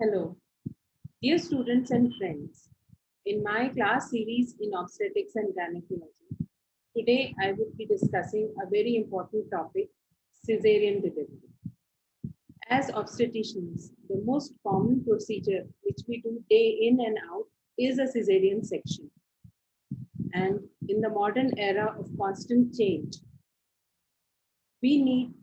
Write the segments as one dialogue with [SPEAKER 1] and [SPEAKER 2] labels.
[SPEAKER 1] Hello, dear students and friends. In my class series in obstetrics and gynecology, today I will be discussing a very important topic, cesarean delivery. As obstetricians, the most common procedure which we do day in and out is a cesarean section. And in the modern era of constant change, we need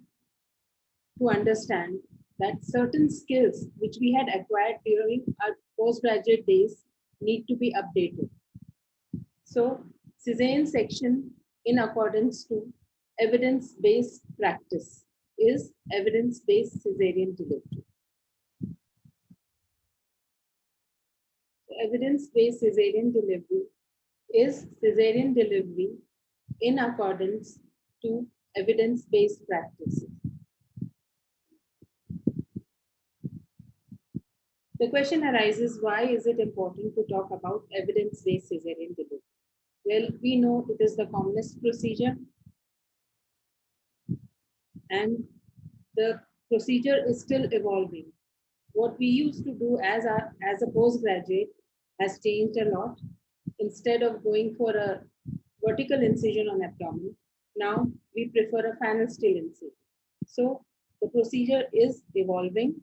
[SPEAKER 1] to understand that certain skills which we had acquired during our postgraduate days need to be updated. So, Cesarean section in accordance to evidence-based practice is evidence-based cesarean delivery. Evidence-based cesarean delivery is cesarean delivery in accordance to evidence-based practices. The question arises, why is it important to talk about evidence-based cesarean delivery? Well, we know it is the commonest procedure and the procedure is still evolving. What we used to do as a postgraduate has changed a lot. Instead of going for a vertical incision on abdomen, now we prefer a fanal steel incision. So the procedure is evolving.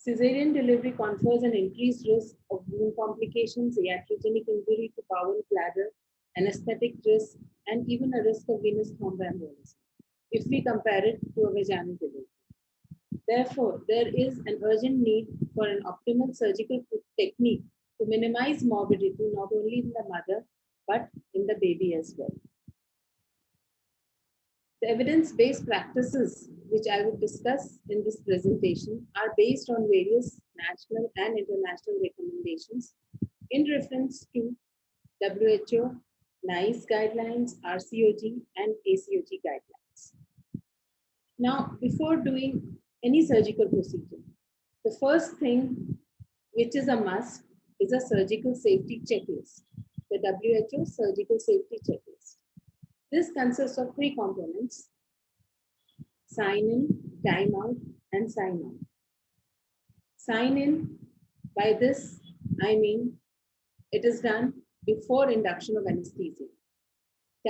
[SPEAKER 1] Cesarean delivery confers an increased risk of wound complications, iatrogenic injury to bowel, bladder, anesthetic risk, and even a risk of venous thromboembolism if we compare it to a vaginal delivery. Therefore, there is an urgent need for an optimal surgical technique to minimize morbidity not only in the mother but in the baby as well. The evidence-based practices which I will discuss in this presentation are based on various national and international recommendations in reference to WHO, NICE guidelines, RCOG, and ACOG guidelines. Now, before doing any surgical procedure, the first thing which is a must is a surgical safety checklist, the WHO surgical safety checklist. This consists of three components: sign in, time out, and sign out. Sign in, by this I mean it is done before induction of anesthesia.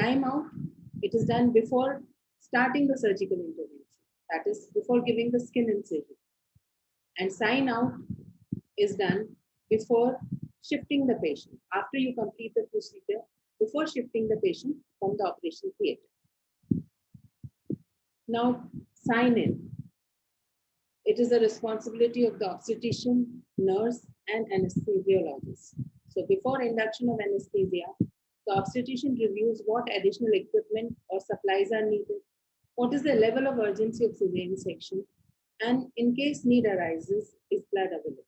[SPEAKER 1] Time out, it is done before starting the surgical intervention, that is before giving the skin incision. And sign out is done before shifting the patient, after you complete the procedure, before shifting the patient from the operation theater. Now, sign in. It is the responsibility of the obstetrician, nurse, and anesthesiologist. So before induction of anesthesia, the obstetrician reviews what additional equipment or supplies are needed, what is the level of urgency of cesarean section, and in case need arises, is blood available.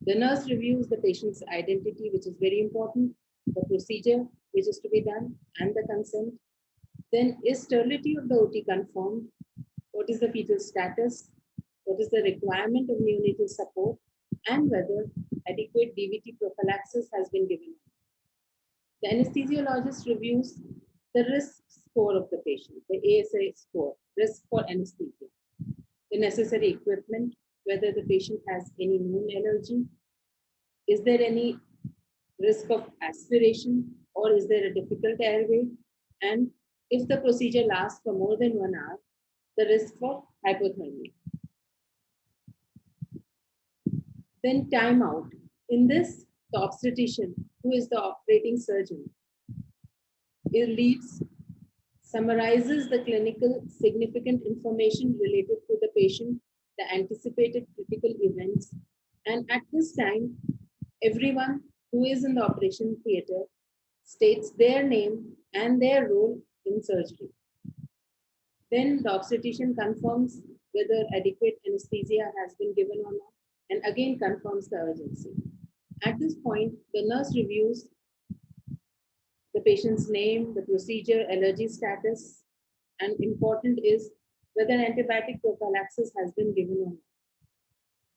[SPEAKER 1] The nurse reviews the patient's identity, which is very important, the procedure which is to be done, and the consent. Then, is sterility of the OT confirmed? What is the fetal status? What is the requirement of neonatal support? And whether adequate DVT prophylaxis has been given. The anesthesiologist reviews the risk score of the patient, the ASA score, risk for anesthesia, the necessary equipment, whether the patient has any known allergy, is there any risk of aspiration, or is there a difficult airway, and if the procedure lasts for more than 1 hour, the risk for hypothermia. Then time out. In this, the obstetrician, who is the operating surgeon, summarizes the clinical significant information related to the patient, the anticipated critical events, and at this time, everyone who is in the operation theater states their name and their role in surgery. Then the obstetrician confirms whether adequate anesthesia has been given or not, and again confirms the urgency. At this point, the nurse reviews the patient's name, the procedure, allergy status, and important is whether antibiotic prophylaxis has been given or not.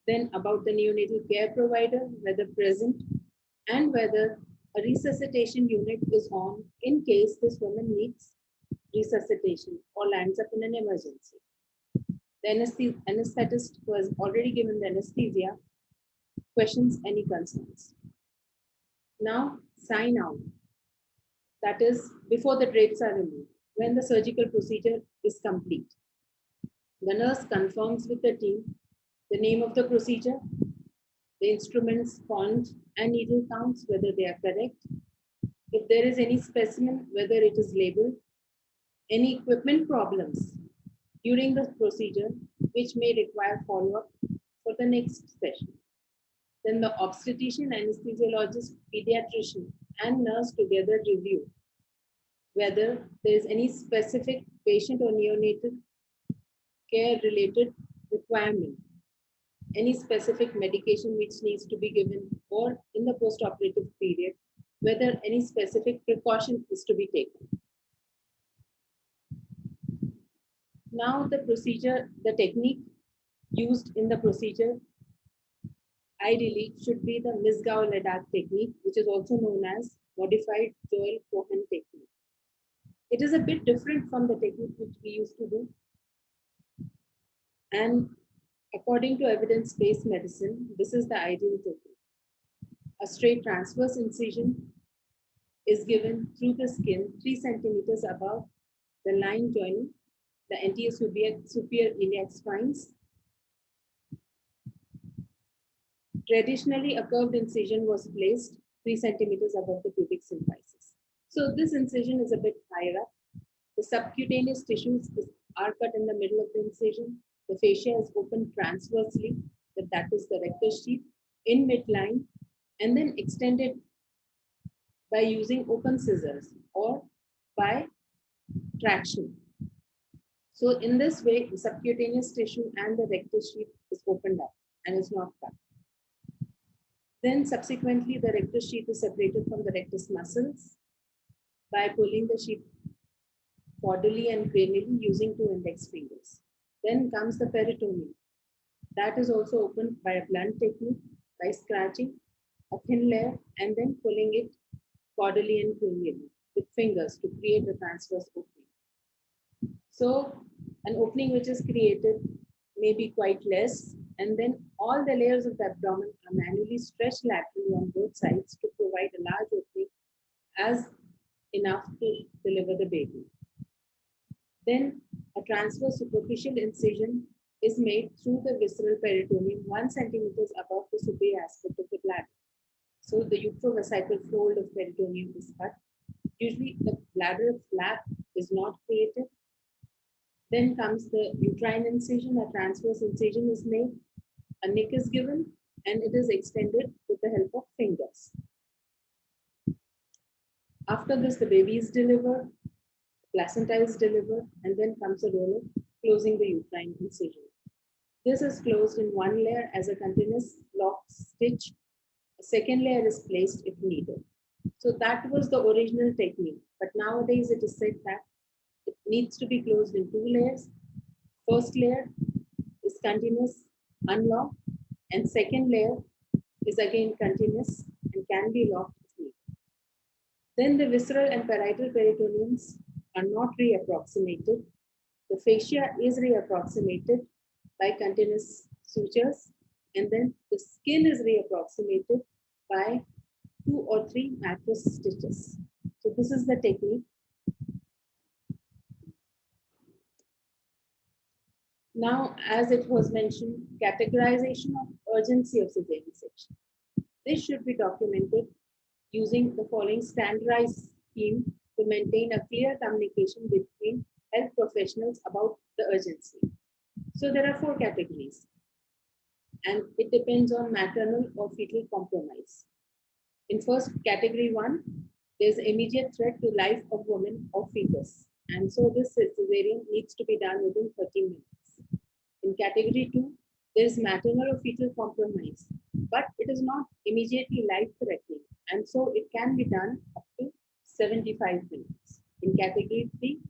[SPEAKER 1] Then about the neonatal care provider, whether present, and whether a resuscitation unit is on in case this woman needs resuscitation or lands up in an emergency. The anesthetist who has already given the anesthesia questions any concerns. Now, sign out. That is, before the drapes are removed, when the surgical procedure is complete. The nurse confirms with the team the name of the procedure, the instruments, point, and needle counts, whether they are correct. If there is any specimen, whether it is labeled, any equipment problems during the procedure, which may require follow-up for the next session. Then the obstetrician, anesthesiologist, pediatrician, and nurse together review whether there is any specific patient or neonatal care related requirement, any specific medication which needs to be given, or in the post-operative period, whether any specific precaution is to be taken. Now the procedure, the technique used in the procedure ideally should be the Misgau-Ledak technique, which is also known as modified Joel-Cohen technique. It is a bit different from the technique which we used to do. And according to evidence-based medicine, this is the ideal technique. A straight transverse incision is given through the skin 3 centimeters above the line joining the anterior superior iliac spines. Traditionally, a curved incision was placed 3 centimeters above the pubic symphysis. So this incision is a bit higher up. The subcutaneous tissues are cut in the middle of the incision. The fascia is opened transversely, that is the rectus sheath, in midline, and then extended by using open scissors or by traction. So in this way, the subcutaneous tissue and the rectus sheath is opened up and is not cut. Then subsequently, the rectus sheath is separated from the rectus muscles by pulling the sheath caudally and cranially using 2 index fingers. Then comes the peritoneal. That is also opened by a blunt technique by scratching a thin layer and then pulling it caudally and cranially with fingers to create a transverse opening. So an opening which is created may be quite less, and then all the layers of the abdomen are manually stretched laterally on both sides to provide a large opening as enough to deliver the baby. Then a transverse superficial incision is made through the visceral peritoneum 1 centimeters above the superior aspect of the bladder. So the utrovesical fold of peritoneum is cut. Usually the bladder flap is not created. Then comes the uterine incision. A transverse incision is made. A nick is given and it is extended with the help of fingers. After this, the baby is delivered, placenta is delivered, and then comes a role of closing the uterine incision. This is closed in 1 layer as a continuous lock stitch. A second layer is placed if needed. So that was the original technique. But nowadays it is said that it needs to be closed in 2 layers. First layer is continuous, unlocked, and second layer is again continuous and can be locked if needed. Then the visceral and parietal peritoneums are not reapproximated. The fascia is reapproximated by continuous sutures, and then the skin is reapproximated by 2 or 3 mattress stitches. So this is the technique. Now, as it was mentioned, categorization of urgency of cesarean section. This should be documented using the following standardized scheme to maintain a clear communication between health professionals about the urgency. So there are 4 categories, and it depends on maternal or fetal compromise. In first category 1, there's immediate threat to life of woman or fetus, and so this cesarean needs to be done within 30 minutes. In category 2, there is maternal or fetal compromise, but it is not immediately life-threatening, and so it can be done up to 75 minutes. In category 3,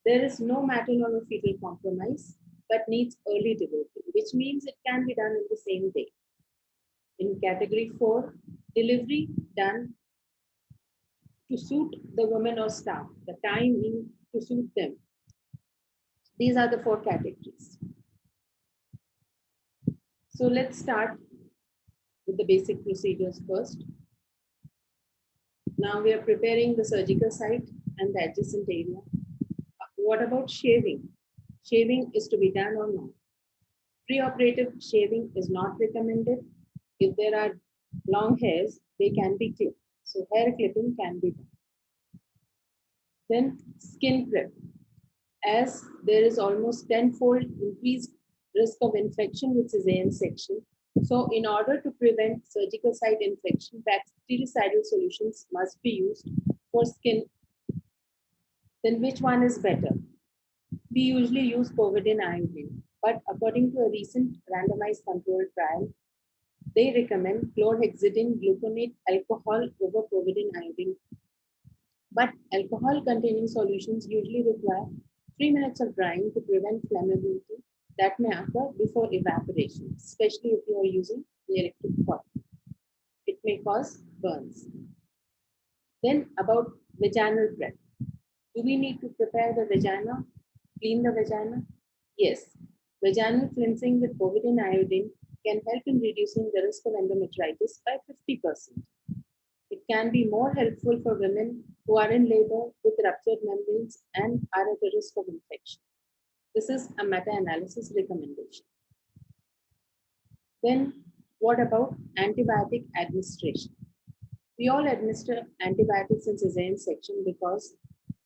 [SPEAKER 1] there is no maternal or fetal compromise, but needs early delivery, which means it can be done in the same day. In category 4, delivery done to suit the woman or staff, the timing to suit them. These are the 4 categories. So let's start with the basic procedures first. Now we are preparing the surgical site and the adjacent area. What about shaving? Shaving is to be done or not? Preoperative shaving is not recommended. If there are long hairs, they can be clipped. So hair clipping can be done. Then skin prep. As there is almost tenfold increased risk of infection with cesarean section. So in order to prevent surgical site infection, bactericidal solutions must be used for skin. Then which one is better? We usually use povidone iodine, but according to a recent randomized controlled trial, they recommend chlorhexidine gluconate alcohol over povidone iodine. But alcohol-containing solutions usually require 3 minutes of drying to prevent flammability that may occur before evaporation, especially if you are using an electric pot. It may cause burns. Then about vaginal prep. Do we need to prepare the vagina, clean the vagina? Yes. Vaginal cleansing with povidone iodine can help in reducing the risk of endometritis by 50%. It can be more helpful for women who are in labor with ruptured membranes and are at a risk of infection. This is a meta-analysis recommendation. Then what about antibiotic administration? We all administer antibiotics in cesarean section because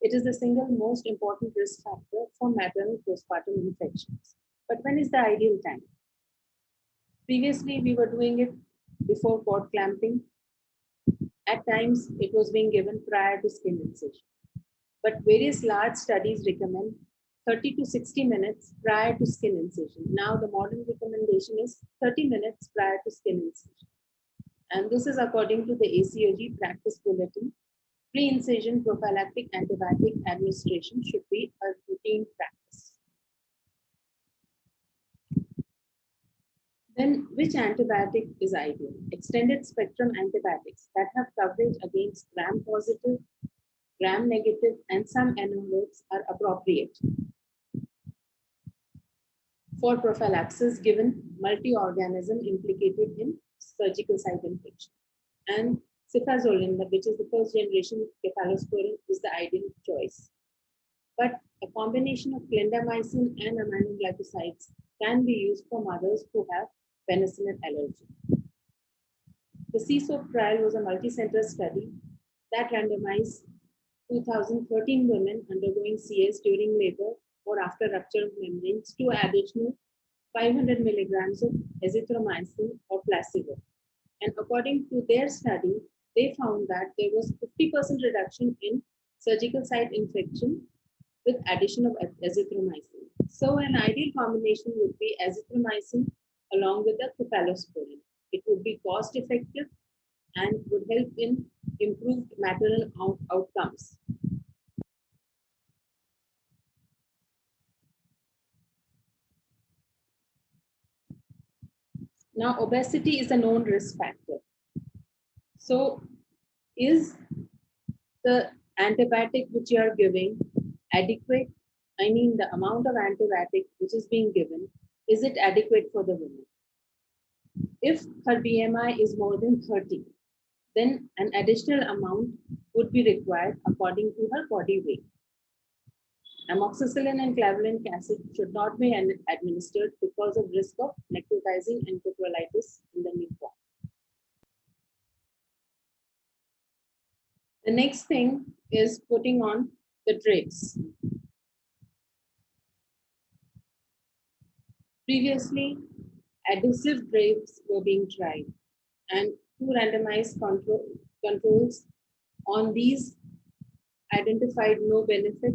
[SPEAKER 1] it is the single most important risk factor for maternal postpartum infections. But when is the ideal time? Previously, we were doing it before cord clamping. At times, it was being given prior to skin incision. But various large studies recommend 30 to 60 minutes prior to skin incision. Now, the modern recommendation is 30 minutes prior to skin incision. And this is according to the ACOG practice bulletin. Pre-incision prophylactic antibiotic administration should be a routine practice. Then, which antibiotic is ideal? Extended spectrum antibiotics that have coverage against gram-positive, gram-negative, and some anaerobes are appropriate for prophylaxis given multi-organism implicated in surgical site infection. And cefazolin, which is the first generation cephalosporin, is the ideal choice. But a combination of clindamycin and aminoglycosides can be used for mothers who have penicillin allergy. The CSOAP trial was a multi-center study that randomized 2013 women undergoing CS during labor or after rupture of membranes to additional 500 milligrams of azithromycin or placebo. And according to their study, they found that there was 50% reduction in surgical site infection with addition of azithromycin. So an ideal combination would be azithromycin along with the cephalosporin. It would be cost effective and would help in improved maternal outcomes. Now, obesity is a known risk factor. So, is the antibiotic which you are giving adequate? I mean, the amount of antibiotic which is being given, is it adequate for the woman? If her BMI is more than 30, then an additional amount would be required according to her body weight. Amoxicillin and clavulanic acid should not be administered because of risk of necrotizing enterocolitis in the newborn. The next thing is putting on the drapes. Previously, adhesive drapes were being tried, and two randomized controls on these identified no benefit,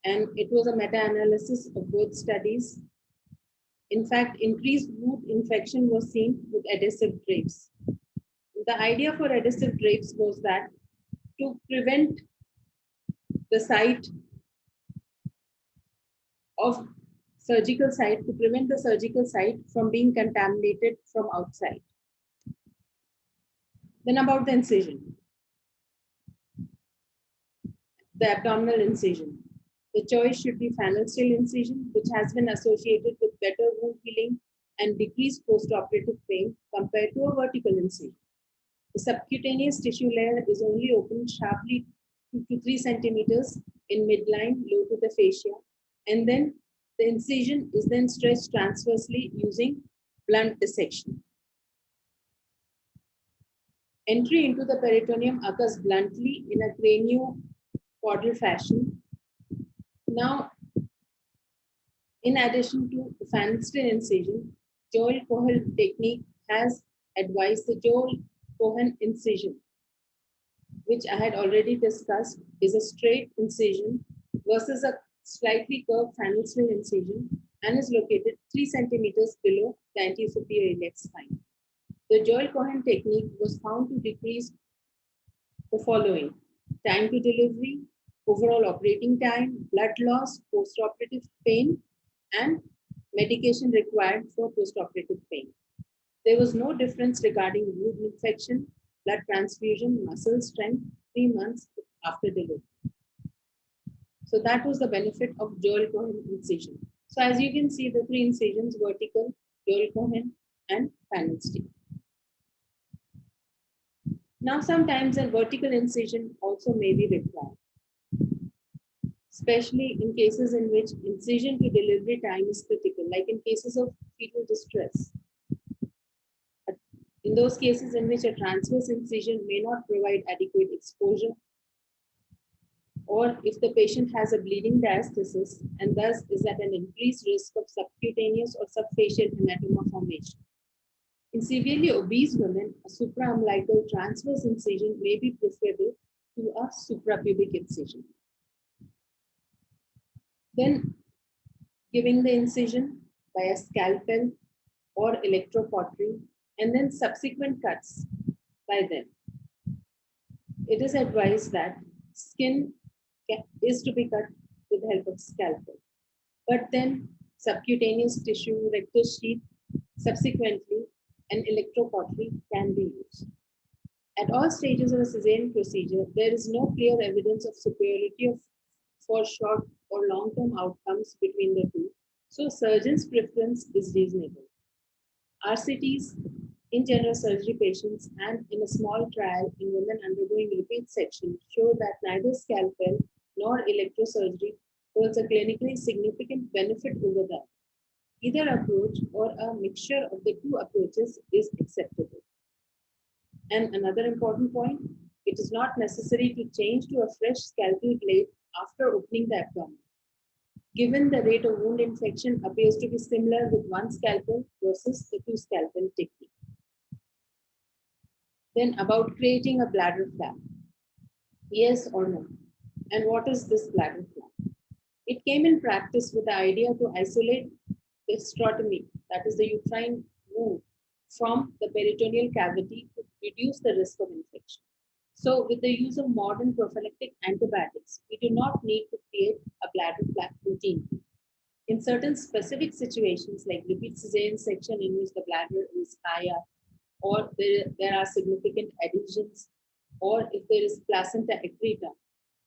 [SPEAKER 1] and it was a meta-analysis of both studies. In fact, increased wound infection was seen with adhesive drapes. The idea for adhesive drapes was that to prevent the site of surgical site, to prevent the surgical site from being contaminated from outside. Then about the incision. The abdominal incision. The choice should be fanal steel incision, which has been associated with better wound healing and decreased postoperative pain compared to a vertical incision. The subcutaneous tissue layer is only opened sharply 2 to 3 centimeters in midline low to the fascia, and then the incision is then stretched transversely using blunt dissection. Entry into the peritoneum occurs bluntly in a cranio-caudal fashion. Now, in addition to the Fanstein incision, Joel Cohen technique has advised the Joel Cohen incision, which I had already discussed, is a straight incision versus a slightly curved Fanstein incision and is located 3 centimeters below the anterior iliac spine. The Joel Cohen technique was found to decrease the following: time to delivery, overall operating time, blood loss, postoperative pain, and medication required for postoperative pain. There was no difference regarding wound infection, blood transfusion, muscle strength 3 months after delivery. So that was the benefit of Joel Cohen incision. So as you can see, the 3 incisions: vertical, Joel Cohen, and Fanstein. Now, sometimes a vertical incision also may be required, especially in cases in which incision to delivery time is critical, like in cases of fetal distress. In those cases in which a transverse incision may not provide adequate exposure, or if the patient has a bleeding diastasis and thus is at an increased risk of subcutaneous or subfacial hematoma formation. In severely obese women, a supraumbilical transverse incision may be preferable to a suprapubic incision. Then, giving the incision by a scalpel or electrocautery, and then subsequent cuts by them. It is advised that skin is to be cut with the help of scalpel, but then subcutaneous tissue, rectus sheath, subsequently an electrocautery can be used. At all stages of a cesarean procedure, there is no clear evidence of superiority for short or long-term outcomes between the two, so surgeon's preference is reasonable. RCTs in general surgery patients and in a small trial in women undergoing repeat section show that neither scalpel nor electrosurgery holds a clinically significant benefit over the other. Either approach or a mixture of the two approaches is acceptable. And another important point, it is not necessary to change to a fresh scalpel blade after opening the abdomen, given the rate of wound infection appears to be similar with one scalpel versus the 2 scalpel technique. Then about creating a bladder flap. Yes or no? And what is this bladder flap? It came in practice with the idea to isolate the hysterotomy, that is the uterine wound, from the peritoneal cavity to reduce the risk of infection. So with the use of modern prophylactic antibiotics, we do not need to create a bladder flap routine. In certain specific situations like repeat cesarean section in which the bladder is high up, or there are significant adhesions, or if there is placenta accreta,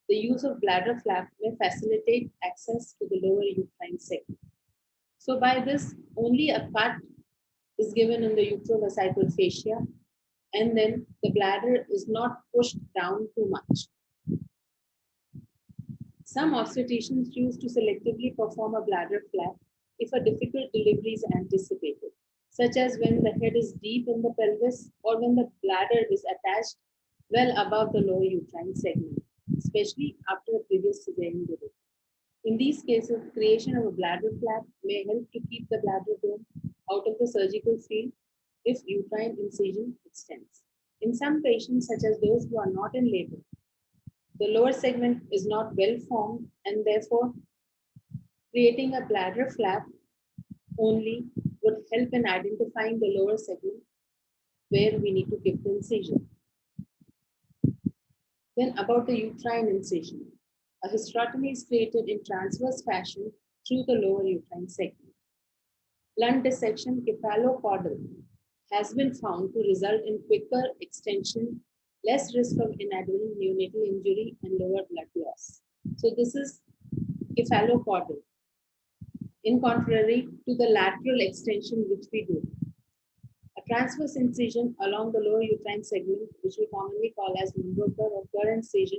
[SPEAKER 1] the use of bladder flap may facilitate access to the lower uterine segment. So by this, only a cut is given in the utrovesical fascia, and then the bladder is not pushed down too much. Some obstetricians choose to selectively perform a bladder flap if a difficult delivery is anticipated, such as when the head is deep in the pelvis or when the bladder is attached well above the lower uterine segment, especially after a previous cesarean delivery. In these cases, creation of a bladder flap may help to keep the bladder bone out of the surgical field if uterine incision extends. In some patients, such as those who are not in labor, the lower segment is not well formed, and therefore creating a bladder flap only would help in identifying the lower segment where we need to give the incision. Then about the uterine incision. A hysterotomy is created in transverse fashion through the lower uterine segment. Blunt dissection cephalocaudal has been found to result in quicker extension, less risk of inadvertent neonatal injury, and lower blood loss. So this is cephalocaudal. in contrary to the lateral extension which we do. A transverse incision along the lower uterine segment, which we commonly call as Mundroker or Kerr incision,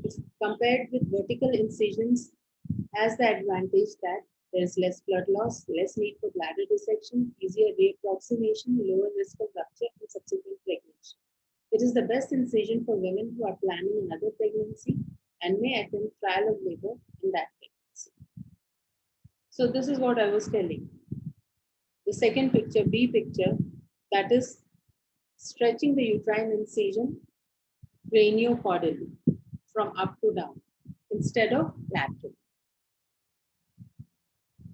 [SPEAKER 1] is compared with vertical incisions, has the advantage that there is less blood loss, less need for bladder dissection, easier reapproximation, lower risk of rupture and subsequent pregnancy. It is the best incision for women who are planning another pregnancy and may attempt trial of labor in that pregnancy. So this is what I was telling. The second picture, B picture, that is stretching the uterine incision craniocaudally from up to down instead of lateral.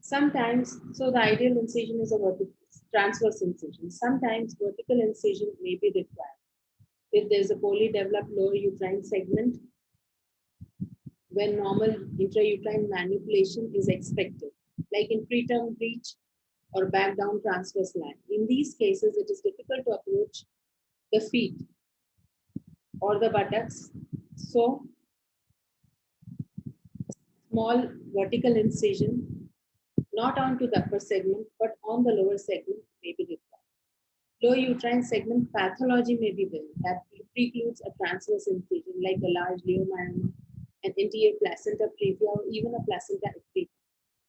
[SPEAKER 1] Sometimes, so the ideal incision is a vertical transverse incision. Sometimes vertical incision may be required. If there's a poorly developed lower uterine segment, when normal intrauterine manipulation is expected, like in preterm breech or back down transverse line. In these cases, it is difficult to approach the feet or the buttocks. So, small vertical incision, not onto the upper segment, but on the lower segment may be required. Lower uterine segment pathology may be there that precludes a transverse incision like a large leiomyoma, an anterior placenta previa, or even a placenta eclita.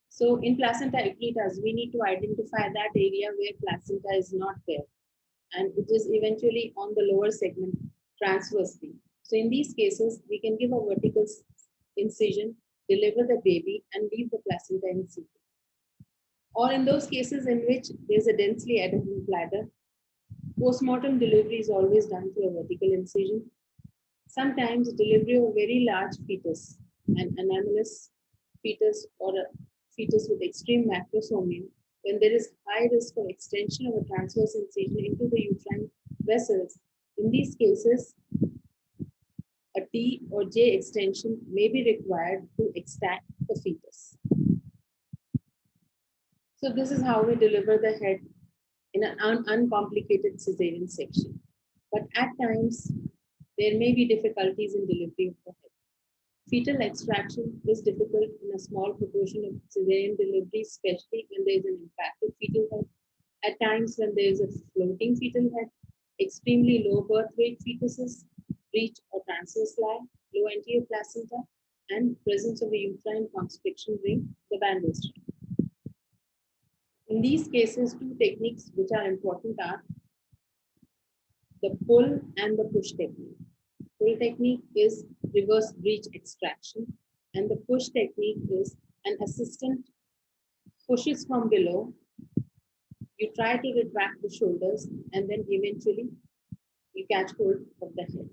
[SPEAKER 1] So in placenta eclitas, we need to identify that area where placenta is not there, and it is eventually on the lower segment transversely. So in these cases, we can give a vertical incision, deliver the baby, and leave the placenta in situ. Or in those cases in which there's a densely adherent bladder, postmortem delivery is always done through a vertical incision. Sometimes delivery of a very large fetus, an anomalous fetus or a fetus with extreme macrosomia, when there is high risk of extension of a transverse incision into the uterine vessels. In these cases, a T or J extension may be required to extract the fetus. So this is how we deliver the head in an uncomplicated cesarean section. But at times, there may be difficulties in delivery of the head. Fetal extraction is difficult in a small proportion of cesarean delivery, especially when there is an impacted fetal head. At times, when there is a floating fetal head, extremely low birth weight fetuses, breech or transverse lie, low anterior placenta, and presence of a uterine constriction ring, the Bandel string. In these cases, two techniques which are important are the pull and the push technique. Pull technique is reverse breech extraction, and the push technique is an assistant pushes from below. You try to retract the shoulders, and then eventually you catch hold of the head.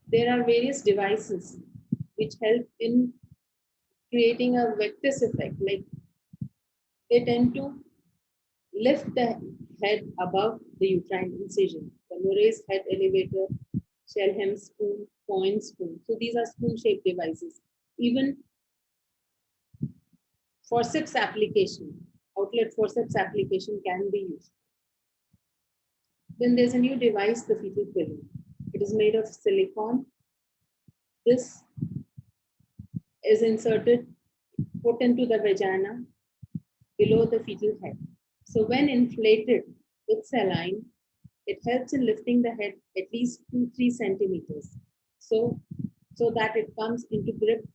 [SPEAKER 1] There are various devices which help in creating a vectus effect, like they tend to lift the head above the uterine incision. The Murray's head elevator, Shellham spoon, point spoon. So these are spoon-shaped devices. Even forceps application, outlet forceps application can be used. Then there's a new device, the fetal filling. It is made of silicone. This is inserted, put into the vagina below the fetal head. So when inflated with saline, it helps in lifting the head at least 2-3 centimeters. So that it comes into grip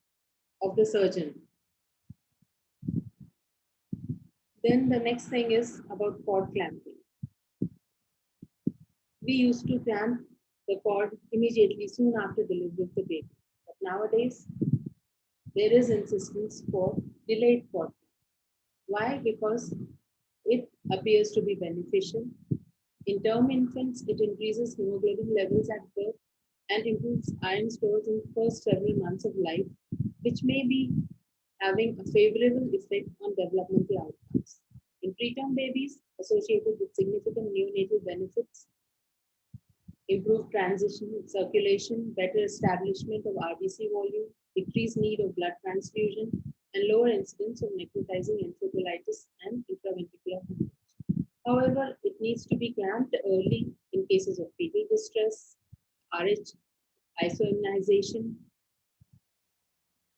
[SPEAKER 1] of the surgeon. Then the next thing is about cord clamping. We used to clamp the cord immediately soon after delivery of the baby. But nowadays, there is insistence for delayed cord. Why? Because it appears to be beneficial. In term infants, it increases hemoglobin levels at birth and improves iron stores in the first several months of life, which may be having a favorable effect on developmental outcomes. In preterm babies, associated with significant neonatal benefits, improved transition, circulation, better establishment of RBC volume, decreased need of blood transfusion, and lower incidence of necrotizing enterocolitis and intraventricular hemorrhage. However, it needs to be clamped early in cases of fetal distress, RH, isoimmunization,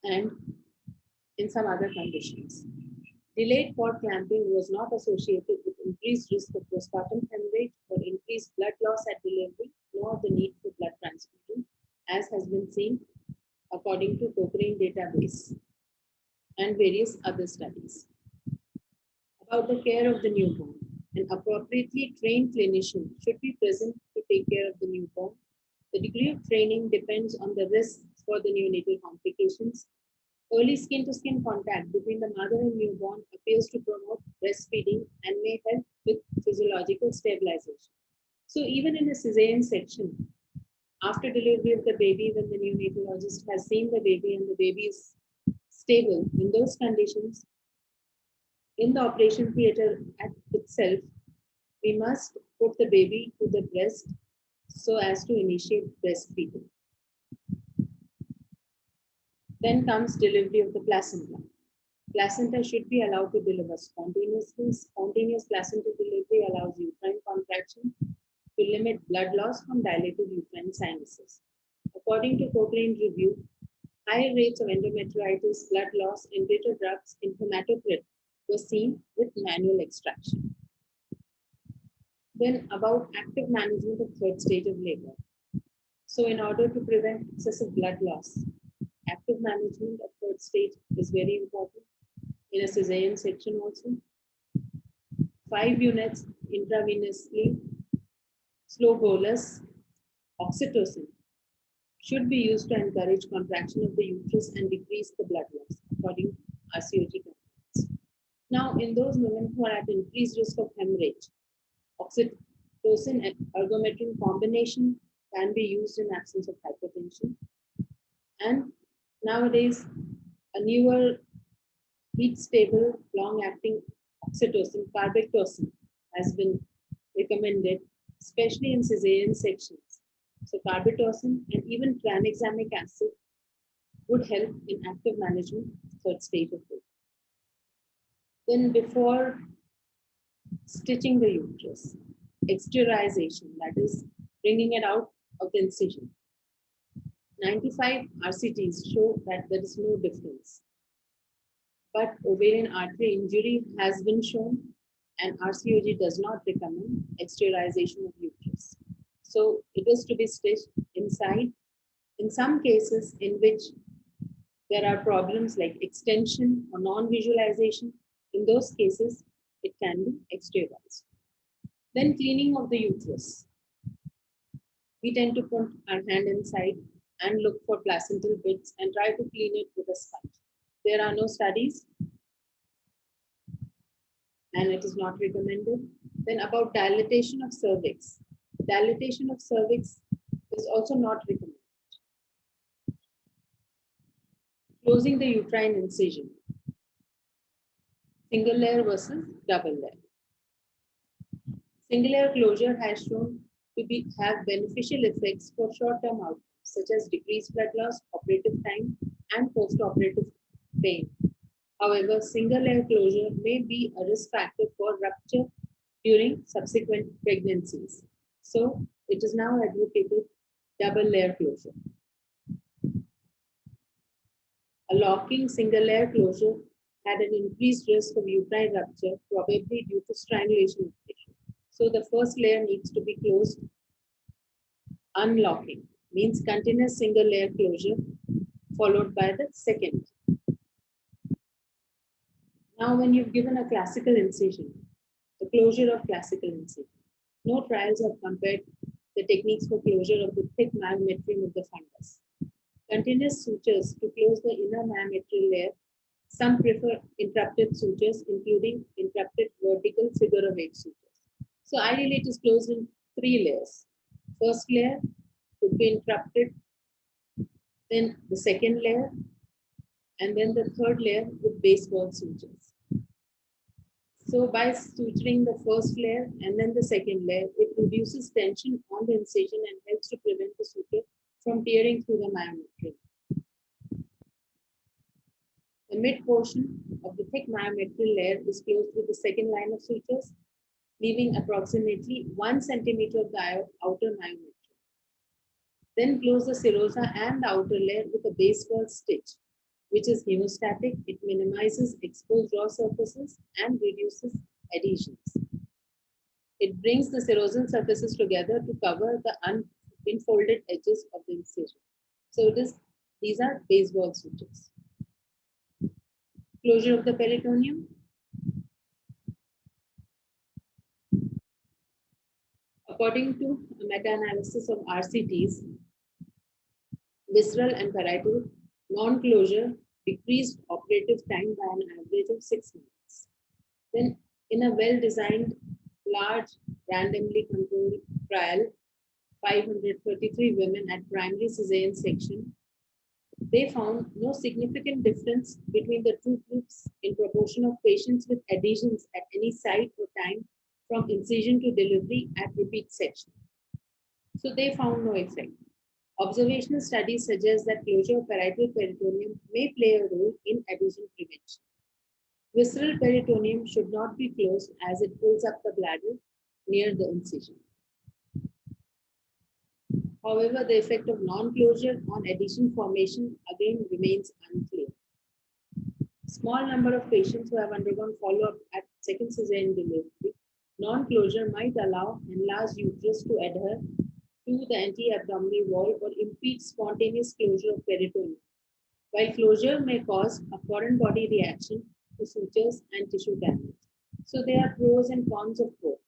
[SPEAKER 1] and in some other conditions. Delayed cord clamping was not associated with increased risk of postpartum hemorrhage or increased blood loss at delivery, nor the need for blood transfusion, as has been seen according to Cochrane database and various other studies. About the care of the newborn. An appropriately trained clinician should be present to take care of the newborn. The degree of training depends on the risks for the neonatal complications. Early skin-to-skin contact between the mother and newborn appears to promote breastfeeding and may help with physiological stabilization. So even in a cesarean section, after delivery of the baby, when the neonatologist has seen the baby and the baby is stable, in those conditions, in the operation theater itself, we must put the baby to the breast so as to initiate breastfeeding. Then comes delivery of the placenta. Placenta should be allowed to deliver spontaneously. Spontaneous placenta delivery allows uterine contraction to limit blood loss from dilated uterine sinuses. According to Cochrane review, higher rates of endometritis, blood loss, and greater drugs in hematocrit were seen with manual extraction. Then about active management of third stage of labor. So in order to prevent excessive blood loss, active management of third stage is very important. In a cesarean section also, 5 units intravenously, slow bolus, oxytocin should be used to encourage contraction of the uterus and decrease the blood loss, according to RCOG guidelines. Now, in those women who are at increased risk of hemorrhage, oxytocin and ergometrin combination can be used in absence of hypertension. And nowadays, a newer heat-stable, long-acting oxytocin, carbetocin, has been recommended, especially in cesarean sections. So carbetocin and even tranexamic acid would help in active management of third stage of labor. Then before stitching the uterus, exteriorization, that is bringing it out of the incision. 95 RCTs show that there is no difference. But ovarian artery injury has been shown, and RCOG does not recommend exteriorization of uterus. So it is to be stitched inside. In some cases in which there are problems like extension or non-visualization, in those cases, it can be exteriorized. Then cleaning of the uterus. We tend to put our hand inside and look for placental bits and try to clean it with a sponge. There are no studies and it is not recommended. Then about dilatation of cervix. Dilatation of cervix is also not recommended. Closing the uterine incision. Single layer versus double layer. Single layer closure has shown to have beneficial effects for short-term outcomes such as decreased blood loss, operative time, and post-operative pain. However, single layer closure may be a risk factor for rupture during subsequent pregnancies. So it is now advocated double layer closure. A locking single layer closure had an increased risk of uterine rupture, probably due to strangulation. So the first layer needs to be closed. Unlocking means continuous single layer closure followed by the second. Now when you've given a classical incision, the closure of classical incision, no trials have compared the techniques for closure of the thick myometrium of the fundus. Continuous sutures to close the inner myometrial layer. Some prefer interrupted sutures, including interrupted vertical figure of 8 sutures. So ideally it is closed in 3 layers. First layer could be interrupted, then the second layer, and then the third layer with baseball sutures. So by suturing the first layer and then the second layer, it reduces tension on the incision and helps to prevent the suture from tearing through the myometrium. The mid portion of the thick myometrial layer is closed with the second line of sutures, leaving approximately 1 centimeter of the outer myometrium. Then close the serosa and the outer layer with a baseball stitch which is hemostatic. It minimizes exposed raw surfaces and reduces adhesions. It brings the serosal surfaces together to cover the unfolded edges of the incision. So these are baseball sutures. Closure of the peritoneum. According to a meta-analysis of RCTs, visceral and parietal non-closure decreased operative time by an average of 6 minutes. Then, in a well-designed, large, randomly controlled trial, 533 women at primary cesarean section, they found no significant difference between the two groups in proportion of patients with adhesions at any site or time from incision to delivery at repeat section. So they found no effect. Observational studies suggest that closure of parietal peritoneum may play a role in adhesion prevention. Visceral peritoneum should not be closed as it pulls up the bladder near the incision. However, the effect of non-closure on adhesion formation again remains unclear. Small number of patients who have undergone follow-up at second cesarean delivery, non-closure might allow enlarged uterus to adhere to the anti-abdominal wall or impede spontaneous closure of peritoneum, while closure may cause a foreign body reaction to sutures and tissue damage. So there are pros and cons of both.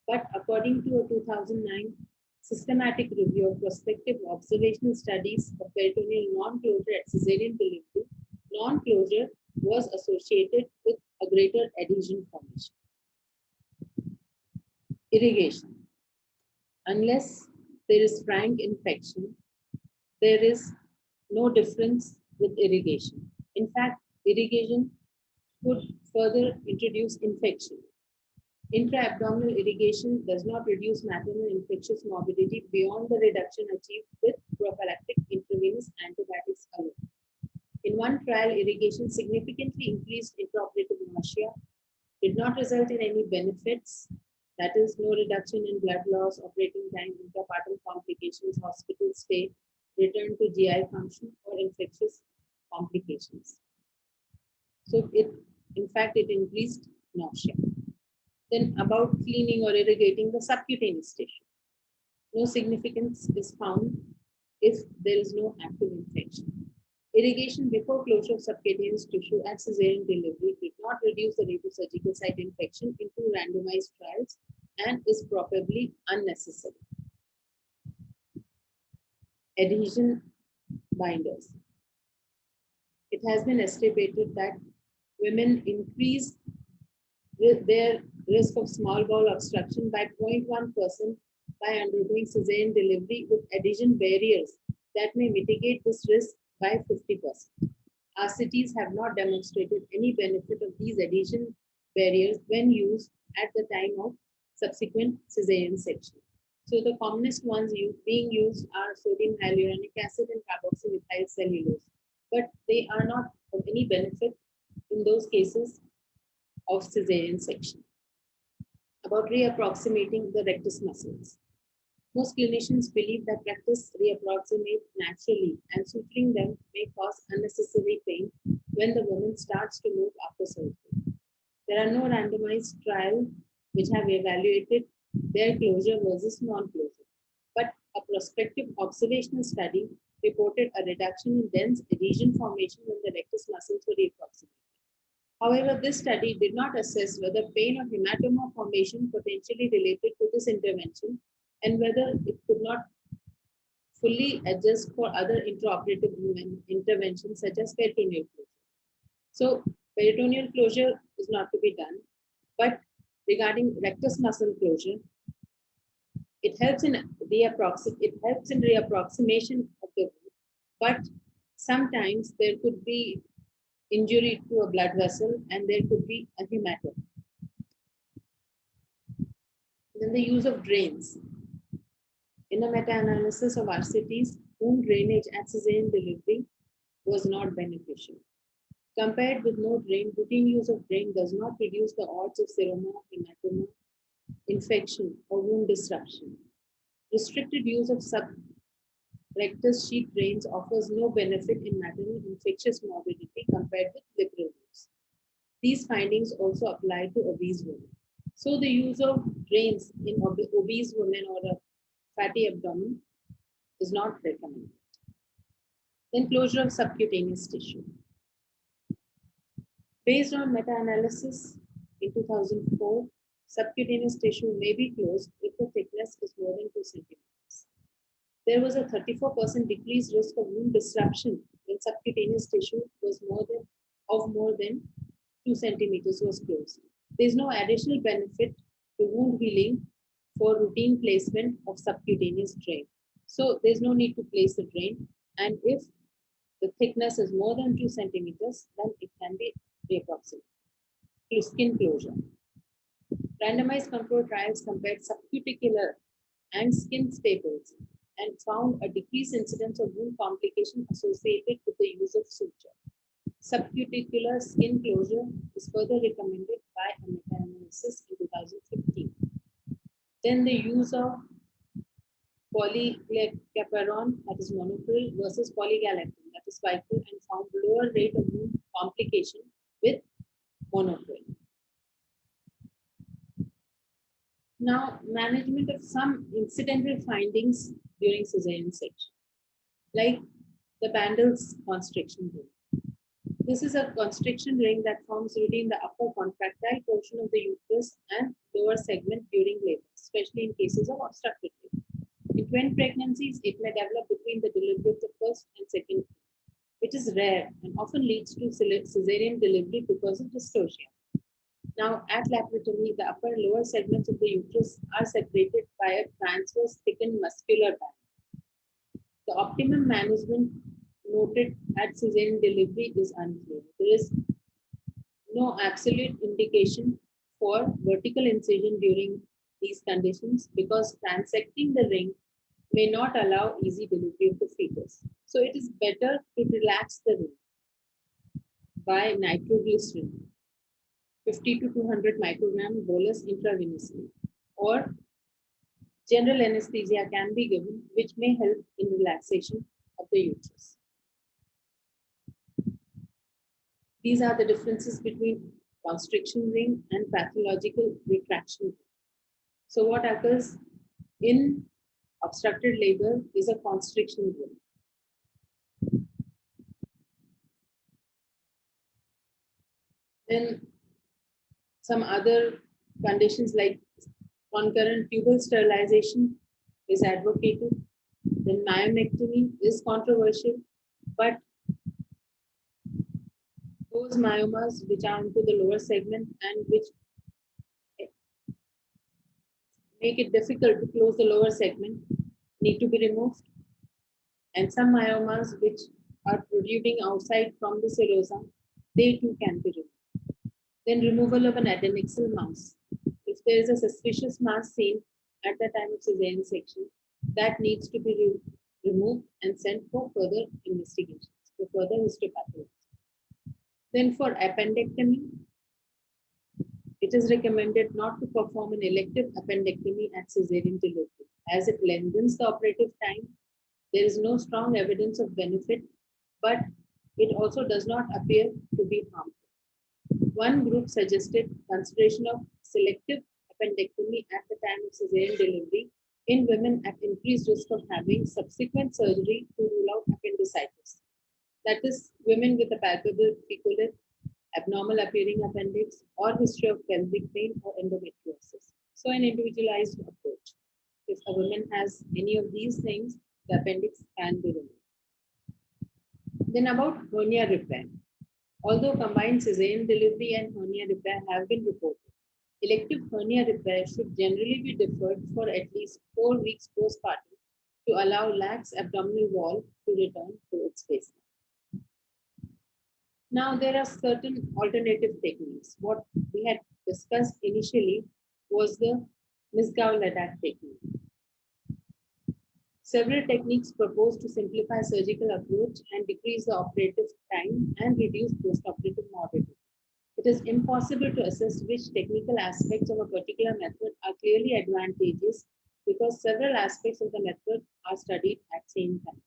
[SPEAKER 1] But according to a 2009 systematic review of prospective observational studies of peritoneal non-closure at cesarean delivery, non-closure was associated with a greater adhesion formation. Irrigation. Unless there is frank infection, there is no difference with irrigation. In fact, irrigation could further introduce infection. Intra-abdominal irrigation does not reduce maternal infectious morbidity beyond the reduction achieved with prophylactic intravenous antibiotics alone. In one trial, irrigation significantly increased intraoperative nausea, did not result in any benefits, that is, no reduction in blood loss, operating time, intrapartum complications, hospital stay, return to GI function, or infectious complications. So in fact, it increased nausea. Then about cleaning or irrigating the subcutaneous tissue. No significance is found if there is no active infection. Irrigation before closure of subcutaneous tissue at cesarean delivery did not reduce the rate of surgical site infection in two randomized trials and is probably unnecessary. Adhesion binders. It has been estimated that women increase their risk of small bowel obstruction by 0.1% by undergoing cesarean delivery with adhesion barriers that may mitigate this risk by 50%. RCTs have not demonstrated any benefit of these adhesion barriers when used at the time of subsequent cesarean section. So the commonest ones being used are sodium hyaluronic acid and carboxymethyl cellulose, but they are not of any benefit in those cases of cesarean section. About reapproximating the rectus muscles. Most clinicians believe that rectus reapproximate naturally and suturing them may cause unnecessary pain when the woman starts to move after surgery. There are no randomized trials which have evaluated their closure versus non-closure, but a prospective observational study reported a reduction in dense adhesion formation when the rectus muscles were reapproximated. However, this study did not assess whether pain or hematoma formation potentially related to this intervention and whether it could not fully adjust for other intraoperative interventions such as peritoneal closure. So, peritoneal closure is not to be done, but regarding rectus muscle closure, it helps in reapproximation of the wound, but sometimes there could be injury to a blood vessel and there could be a hematoma. Then the use of drains. In a meta-analysis of RCTs, wound drainage at cesarean delivery was not beneficial. Compared with no drain, routine use of drain does not reduce the odds of seroma, hematoma, infection, or wound disruption. Restricted use of rectus sheath drains offers no benefit in maternal infectious morbidity compared with liberal use. These findings also apply to obese women. So the use of drains in obese women or a fatty abdomen is not recommended. Then closure of subcutaneous tissue. Based on meta-analysis in 2004, subcutaneous tissue may be closed if the thickness is more than 2 centimeters. There was a 34% decreased risk of wound disruption when subcutaneous tissue was more than 2 centimeters was closed. There is no additional benefit to wound healing for routine placement of subcutaneous drain. So there is no need to place the drain, and if the thickness is more than 2 centimeters, then it can be reapproximated. Skin closure. Randomized control trials compared subcuticular and skin staples and found a decreased incidence of wound complication associated with the use of suture. Subcuticular skin closure is further recommended by a meta-analysis in 2015. Then the use of polygaperon, that is monofil, versus polygalactin, that is bifil, and found lower rate of wound complication with monofil. Now, management of some incidental findings during cesarean section, like the Bandel's constriction ring. This is a constriction ring that forms within the upper contractile portion of the uterus and lower segment during labor, especially in cases of obstructed labor. In twin pregnancies, it may develop between the delivery of the first and second. It is rare and often leads to cesarean delivery because of dystocia. Now, at laparotomy, the upper and lower segments of the uterus are separated by a transverse thickened muscular band. The optimum management noted at cesarean delivery is unclear. There is no absolute indication for vertical incision during these conditions because transecting the ring may not allow easy delivery of the fetus. So it is better to relax the ring by nitroglycerin, 50 to 200 microgram bolus intravenously, or general anesthesia can be given, which may help in relaxation of the uterus. These are the differences between constriction ring and pathological retraction ring. So what occurs in obstructed labor is a constriction ring. Then some other conditions like concurrent tubal sterilization is advocated. Then myomectomy is controversial, but those myomas which are into the lower segment and which make it difficult to close the lower segment need to be removed. And some myomas which are protruding outside from the serosa, they too can be removed. Then removal of an adnexal mass. If there is a suspicious mass seen at the time of cesarean section, that needs to be removed and sent for further investigations, for further histopathology. Then for appendectomy, it is recommended not to perform an elective appendectomy at cesarean delivery, as it lengthens the operative time. There is no strong evidence of benefit, but it also does not appear to be harmful. One group suggested consideration of selective appendectomy at the time of cesarean delivery in women at increased risk of having subsequent surgery to rule out appendicitis. That is, women with a palpable feculate, abnormal appearing appendix, or history of pelvic pain or endometriosis. So an individualized approach. If a woman has any of these things, the appendix can be removed. Then about hernia repair. Although combined cesarean delivery and hernia repair have been reported, elective hernia repair should generally be deferred for at least 4 weeks postpartum to allow lax abdominal wall to return to its baseline. Now, there are certain alternative techniques. What we had discussed initially was the Misgau-Ladakh technique. Several techniques proposed to simplify surgical approach and decrease the operative time and reduce postoperative morbidity. It is impossible to assess which technical aspects of a particular method are clearly advantageous because several aspects of the method are studied at same time.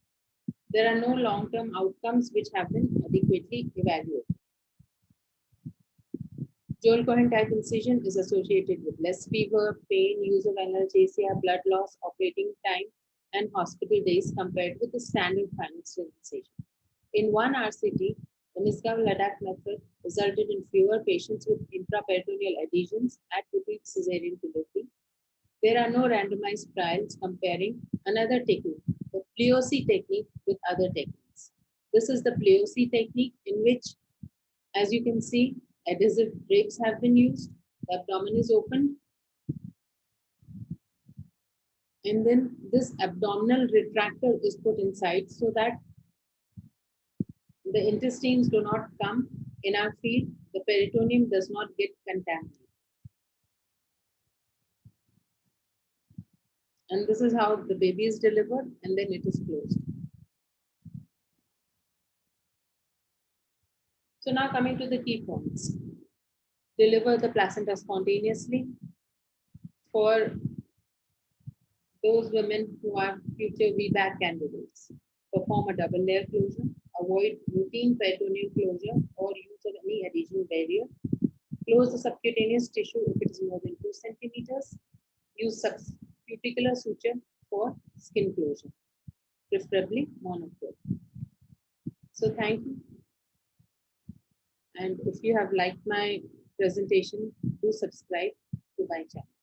[SPEAKER 1] There are no long-term outcomes which have been adequately evaluated. Joel-Cohen type incision is associated with less fever, pain, use of analgesia, blood loss, operating time, and hospital days compared with the standard final incision. In one RCT, the Misgav-Ladakh method resulted in fewer patients with intraperitoneal adhesions at repeat cesarean delivery. There are no randomized trials comparing another technique, the Pleosi technique, with other techniques. This is the Pleosi technique in which, as you can see, adhesive drapes have been used, the abdomen is opened, and then this abdominal retractor is put inside so that the intestines do not come in our field, the peritoneum does not get contaminated. And this is how the baby is delivered, and then it is closed. So now coming to the key points. Deliver the placenta spontaneously. For those women who are future VBAC candidates, perform a double layer closure, avoid routine peritoneal closure or use of any adhesion barrier. Close the subcutaneous tissue if it is more than 2 centimeters. Use subcuticular suture for skin closure, preferably monoflow. So thank you. And if you have liked my presentation, do subscribe to my channel.